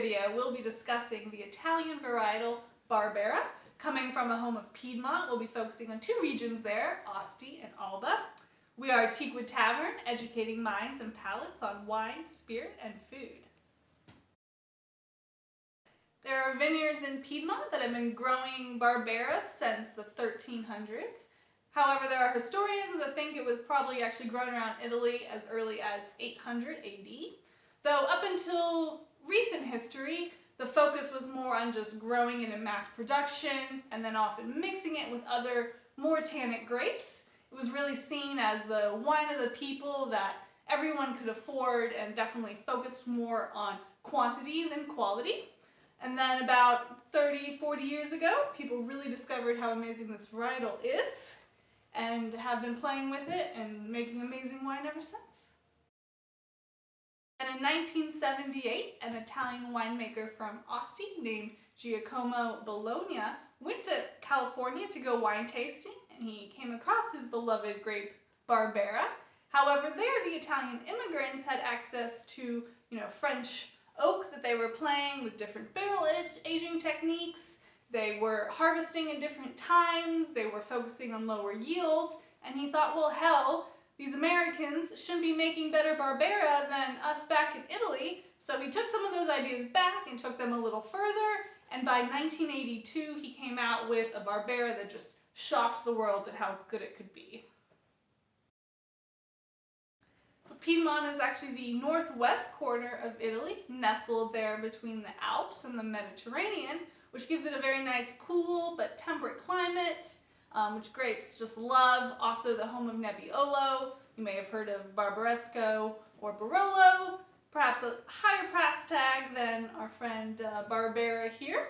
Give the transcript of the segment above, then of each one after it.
video, we'll be discussing the Italian varietal Barbera. Coming from a home of Piedmont, we'll be focusing on two regions there, Asti and Alba. We are Teakwood Tavern, educating minds and palates on wine, spirit, and food. There are vineyards in Piedmont that have been growing Barberas since the 1300s. However, there are historians that think it was probably actually grown around Italy as early as 800 AD. Though up until recent history, the focus was more on just growing it in mass production and then often mixing it with other more tannic grapes. It was really seen as the wine of the people that everyone could afford and definitely focused more on quantity than quality. And then about 30-40 years ago, people really discovered how amazing this varietal is and have been playing with it and making amazing wine ever since. And in 1978, an Italian winemaker from Asti named Giacomo Bologna went to California to go wine tasting, and he came across his beloved grape Barbera. However, there the Italian immigrants had access to, French oak that they were playing with different barrel aging techniques. They were harvesting at different times. They were focusing on lower yields, and he thought, well, hell, these Americans shouldn't be making better Barbera than us back in Italy. So he took some of those ideas back and took them a little further, and by 1982 he came out with a Barbera that just shocked the world at how good it could be. Piedmont is actually the northwest corner of Italy, nestled there between the Alps and the Mediterranean, which gives it a very nice cool but temperate climate, which grapes just love. Also the home of Nebbiolo. You may have heard of Barbaresco or Barolo, perhaps a higher price tag than our friend Barbera here.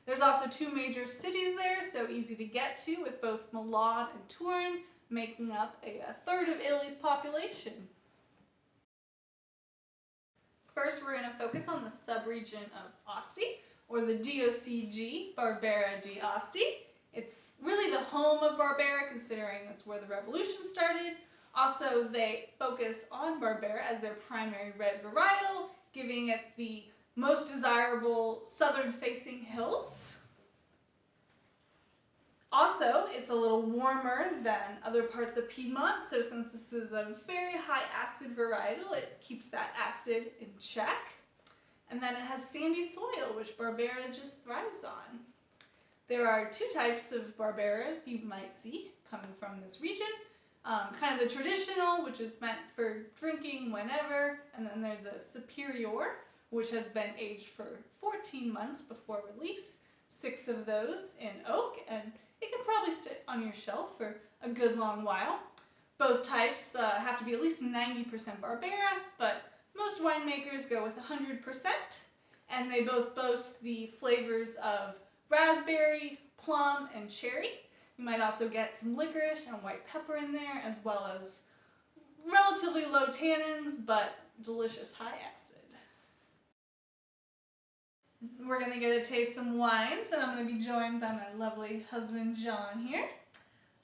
There's also two major cities there, so easy to get to, with both Milan and Turin making up a third of Italy's population. First, we're going to focus on the subregion of Asti, or the DOCG, Barbera de Asti. It's really the home of Barbera, considering that's where the revolution started. Also, they focus on Barbera as their primary red varietal, giving it the most desirable southern-facing hills. Also, it's a little warmer than other parts of Piedmont, so since this is a very high acid varietal, it keeps that acid in check. And then it has sandy soil, which Barbera just thrives on. There are two types of Barberas you might see coming from this region. Kind of the traditional, which is meant for drinking whenever, and then there's a superior, which has been aged for 14 months before release. 6 of those in oak, and it can probably sit on your shelf for a good long while. Both types have to be at least 90% Barbera, but most winemakers go with 100%, and they both boast the flavors of raspberry, plum, and cherry. You might also get some licorice and white pepper in there, as well as relatively low tannins, but delicious high acid. We're going to get to taste some wines, and I'm going to be joined by my lovely husband, John, here.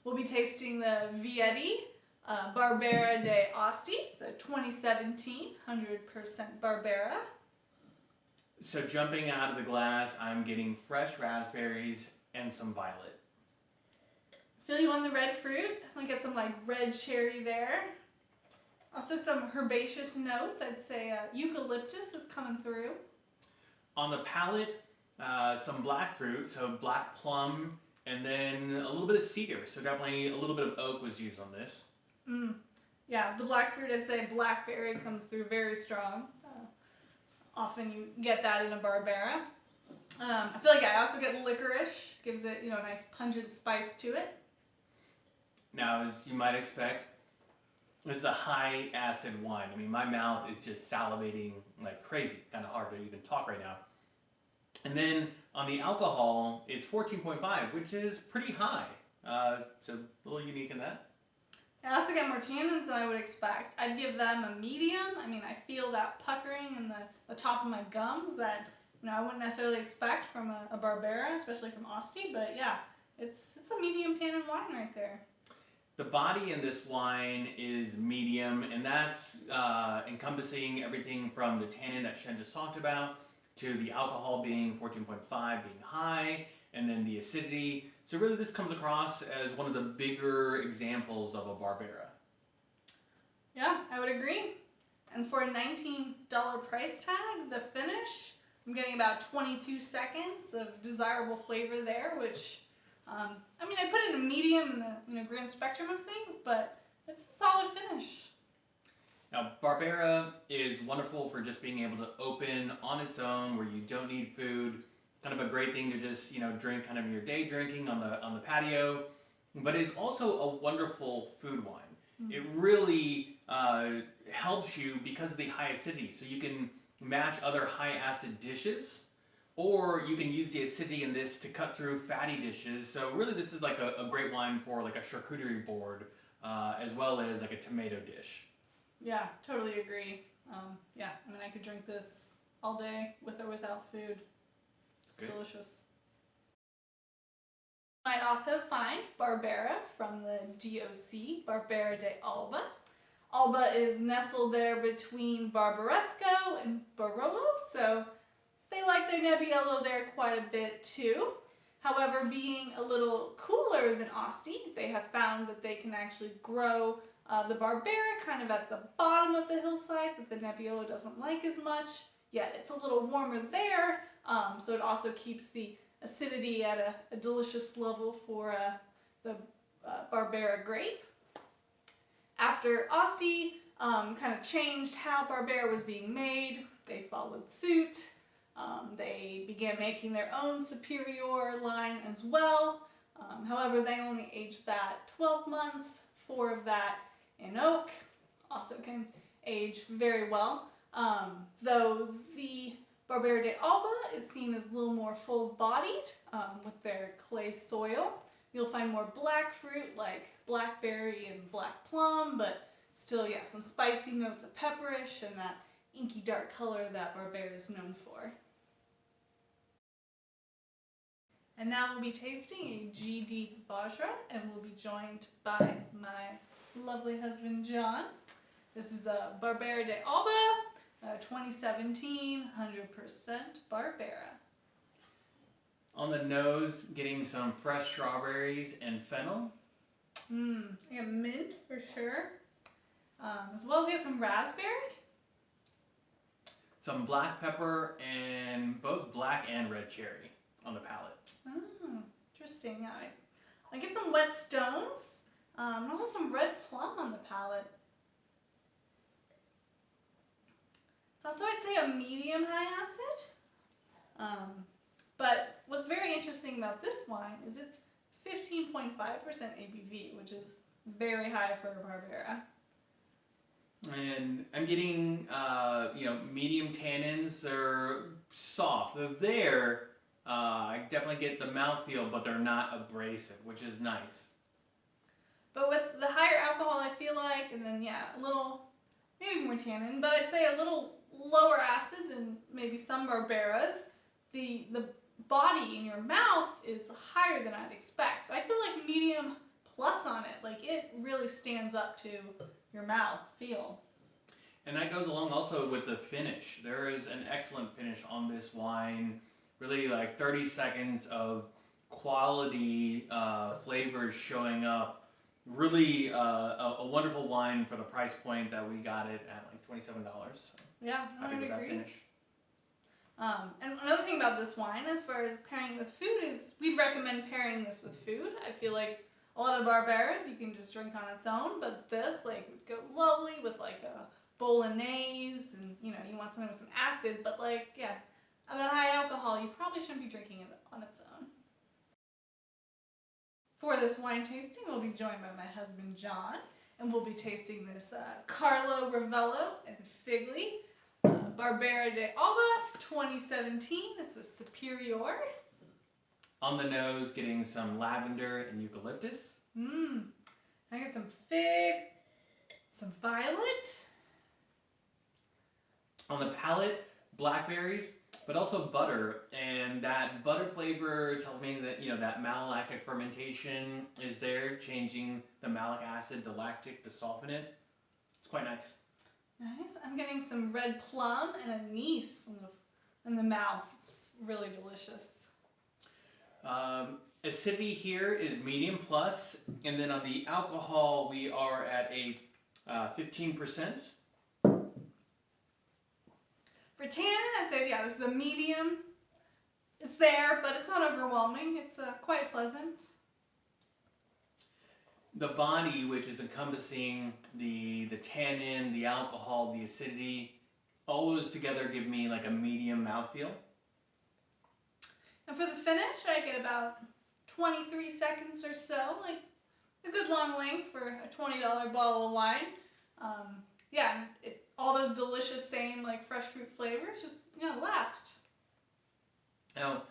We'll be tasting the Vietti Barbera de Asti. It's a 2017 100% Barbera. So jumping out of the glass, I'm getting fresh raspberries and some violet. Feel you on the red fruit. Definitely get some red cherry there. Also some herbaceous notes. I'd say eucalyptus is coming through. On the palate, some black fruit, so black plum, and then a little bit of cedar. So definitely a little bit of oak was used on this. Yeah, the black fruit, I'd say blackberry comes through very strong. Often you get that in a Barbera. I feel like I also get licorice. Gives it, a nice pungent spice to it. Now, as you might expect, this is a high acid wine. I mean, my mouth is just salivating like crazy. Kind of hard to even talk right now. And then on the alcohol, it's 14.5, which is pretty high. So a little unique in that. I also get more tannins than I would expect. I'd give them a medium. I mean, I feel that puckering in the top of my gums that I wouldn't necessarily expect from a Barbera, especially from Asti. But yeah, it's a medium tannin wine right there. The body in this wine is medium, and that's encompassing everything from the tannin that Shen just talked about, to the alcohol being 14.5 being high, and then the acidity. So really this comes across as one of the bigger examples of a Barbera. Yeah, I would agree. And for a $19 price tag, the finish, I'm getting about 22 seconds of desirable flavor there, which, I mean, I put it in a medium in the grand spectrum of things, but it's a solid finish. Now, Barbera is wonderful for just being able to open on its own where you don't need food. Kind of a great thing to just, drink kind of your day drinking on the patio. But it's also a wonderful food wine. Mm-hmm. It really helps you because of the high acidity. So you can match other high acid dishes, or you can use the acidity in this to cut through fatty dishes. So really this is like a great wine for like a charcuterie board, as well as like a tomato dish. Yeah, totally agree. Yeah, I mean, I could drink this all day with or without food. It's delicious. You might also find Barbera from the DOCG, Barbera de Alba. Alba is nestled there between Barbaresco and Barolo, so they like their Nebbiolo there quite a bit too. However, being a little cooler than Asti, they have found that they can actually grow the Barbera kind of at the bottom of the hillside that the Nebbiolo doesn't like as much, yet it's a little warmer there, so it also keeps the acidity at a delicious level for the Barbera grape. After Asti kind of changed how Barbera was being made, they followed suit. They began making their own superior line as well. However, they only aged that 12 months, 4 of that in oak, also can age very well. Though the Barbera de Alba is seen as a little more full-bodied with their clay soil. You'll find more black fruit like blackberry and black plum, but still, yeah, some spicy notes of pepperish and that inky dark color that Barbera is known for. And now we'll be tasting a GD Vajra, and we'll be joined by my lovely husband John. This is a Barbera de Alba, 2017, 100% Barbera. On the nose, getting some fresh strawberries and fennel. I got mint for sure. As well as you have some raspberry. Some black pepper and both black and red cherry on the palate. Oh, interesting. I get some wet stones, and also some red plum on the palate. It's also, I'd say, a medium high acid. But what's very interesting about this wine is it's 15.5% ABV, which is very high for a Barbera. And I'm getting, medium tannins. They're soft. They're there. I definitely get the mouthfeel, but they're not abrasive, which is nice. But with the higher alcohol, I feel like, and then, yeah, a little, maybe more tannin, but I'd say a little lower acid than maybe some Barberas. The body in your mouth is higher than I'd expect. So I feel like medium plus on it. Like, it really stands up to your mouth feel. And that goes along also with the finish. There is an excellent finish on this wine. Really like 30 seconds of quality flavors showing up. Really a wonderful wine for the price point that we got it at like $27. So yeah, I would agree. That finish. And another thing about this wine, as far as pairing with food, is we recommend pairing this with food. I feel like a lot of Barberas you can just drink on its own, but this would go lovely with like a bolognese, and you want something with some acid, but at that high alcohol, you probably shouldn't be drinking it on its own. For this wine tasting, we'll be joined by my husband John, and we'll be tasting this Carlo Ravello and Figli Barbera de Alba 2017. It's a superior. On the nose, getting some lavender and eucalyptus. I get some fig, some violet. On the palate, blackberries, but also butter, and that butter flavor tells me that that malolactic fermentation is there, changing the malic acid to lactic to soften it. It's quite nice. Nice. I'm getting some red plum and anise on in the mouth. It's really delicious. Acidity here is medium plus, and then on the alcohol we are at a 15%. For tannin, I'd say, yeah, this is a medium. It's there, but it's not overwhelming. It's quite pleasant. The body, which is encompassing the tannin, the alcohol, the acidity, all those together give me like a medium mouthfeel. And for the finish, I get about 23 seconds or so, like a good long length for a $20 bottle of wine. Yeah, all those delicious same like fresh fruit flavors just last. Now,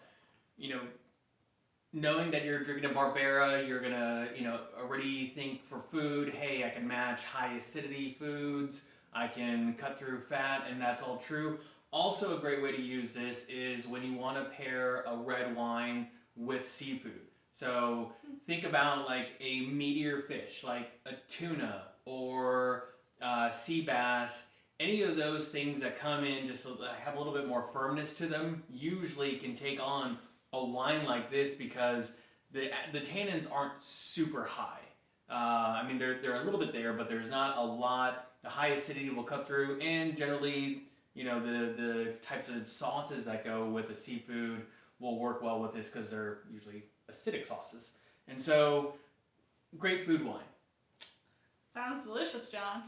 knowing that you're drinking a Barbera, you're gonna already think for food. Hey, I can match high acidity foods. I can cut through fat, and that's all true. Also, a great way to use this is when you want to pair a red wine with seafood. So think about like a meatier fish, like a tuna or sea bass. Any of those things that come in just have a little bit more firmness to them usually can take on a wine like this because the tannins aren't super high. I mean, they're a little bit there, but there's not a lot. The high acidity will cut through, and generally, the types of sauces that go with the seafood will work well with this because they're usually acidic sauces. And so, great food wine. Sounds delicious, John.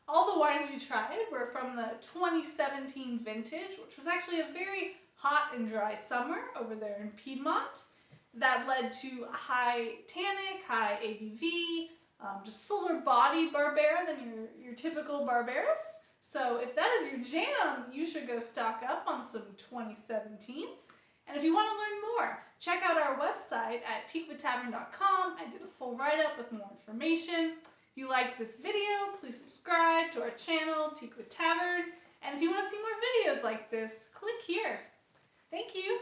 All the wines we tried were from the 2017 vintage, which was actually a very hot and dry summer over there in Piedmont. That led to high tannic, high ABV, just fuller bodied Barbera than your typical Barberas. So if that is your jam, you should go stock up on some 2017s. And if you want to learn more, check out our website at tequatavern.com. I did a full write-up with more information. If you liked this video, please subscribe to our channel, Tequa Tavern. And if you want to see more videos like this, click here. Thank you.